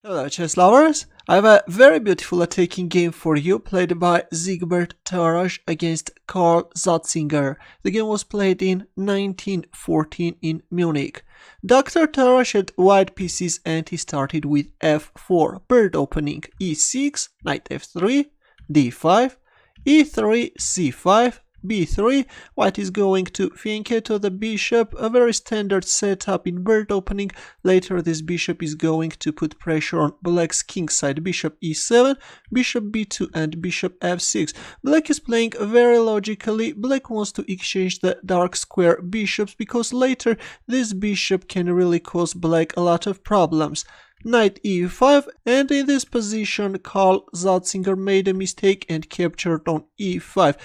Hello chess lovers, I have a very beautiful attacking game for you played by Siegbert Tarrasch against Karl Satzinger. The game was played in 1914 in Munich. Dr. Tarrasch had white pieces and he started with f4, bird opening e6, knight f3, d5, e3, c5, b3, white is going to fianchetto the bishop, a very standard setup in bird opening. Later this bishop is going to put pressure on black's king side, bishop e7, bishop b2 and bishop f6. Black is playing very logically. Black wants to exchange the dark square bishops because later this bishop can really cause black a lot of problems. Knight e5, and in this position Karl Satzinger made a mistake and captured on e5.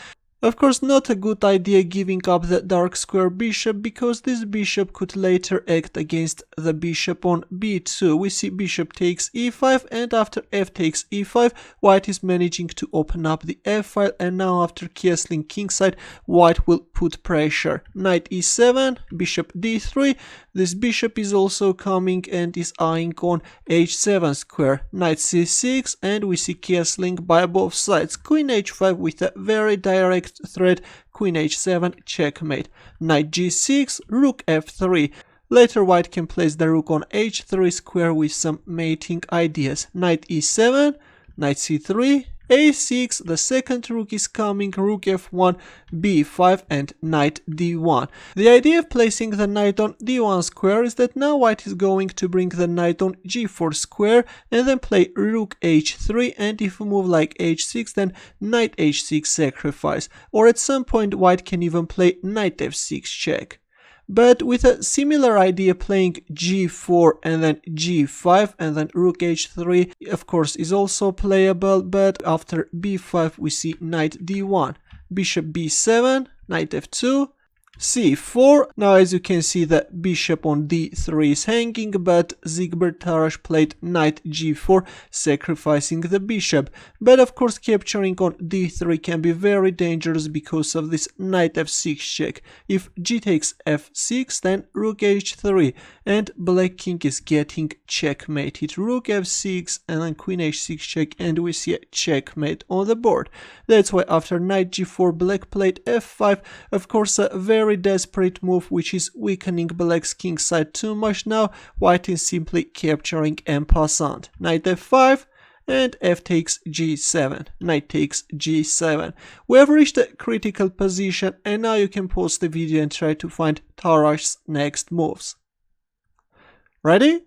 Of course, not a good idea giving up the dark square bishop, because this bishop could later act against the bishop on b2. We see bishop takes e5, and after f takes e5, white is managing to open up the f file, and now after castling kingside, white will put pressure. Knight e7, bishop d3, this bishop is also coming and is eyeing on h7 square. Knight c6, and we see castling by both sides. Queen h5 with a very direct threat, queen h7, checkmate. Knight g6, rook f3. Later white can place the rook on h3 square with some mating ideas. Knight e7, knight c3, a6, the second rook is coming, rook f1, b5 and knight d1. The idea of placing the knight on d1 square is that now white is going to bring the knight on g4 square and then play rook h3, and if we move like h6 then knight h6 sacrifice, or at some point white can even play knight f6 check. But with a similar idea, playing g4 and then g5 and then rook h3 of course is also playable, but after b5 we see knight d1, bishop b7, knight f2, c4. Now as you can see the bishop on d3 is hanging, but Siegbert Tarrasch played knight g4, sacrificing the bishop. But of course capturing on d3 can be very dangerous because of this knight f6 check. If g takes f6 then rook h3, and black king is getting checkmated. Rook f6 and then queen h6 check, and we see a checkmate on the board. That's why after knight g4 black played f5, of course a very desperate move which is weakening black's king side too much. Now white is simply capturing en passant. Knight f5 and f takes g7, knight takes g7. We have reached a critical position, and now you can pause the video and try to find Tarrasch's next moves. Ready?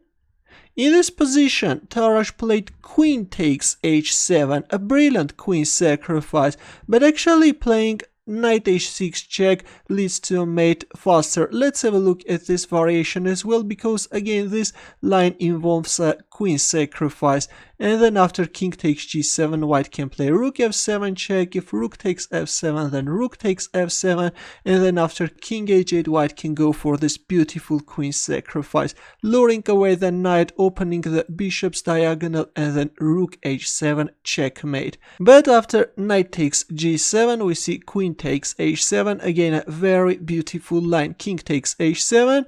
In this position, Tarrasch played queen takes h7, a brilliant queen sacrifice, but actually playing knight h6 check leads to a mate faster. Let's have a look at this variation as well, because again this line involves a queen sacrifice. And then after king takes g7, white can play rook f7 check. If rook takes f7, then rook takes f7, and then after king h8, white can go for this beautiful queen sacrifice, luring away the knight, opening the bishop's diagonal, and then rook h7 checkmate. But after knight takes g7, we see queen takes h7, again a very beautiful line. King takes h7,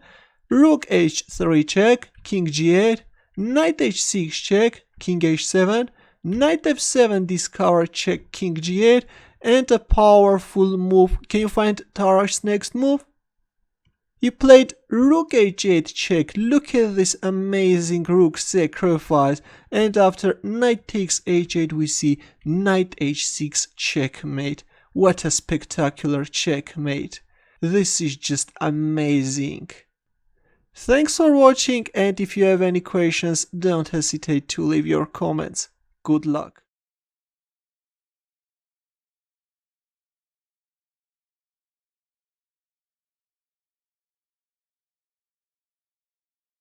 rook h3 check, king g8, knight h6 check, king h7, knight f7 discover check, king g8, and a powerful move. Can you find Tarrasch's next move? He played rook h8 check. Look at this amazing rook sacrifice. And after knight takes h8 we see knight h6 checkmate. What a spectacular checkmate. This is just amazing. Thanks for watching, and if you have any questions, don't hesitate to leave your comments. Good luck.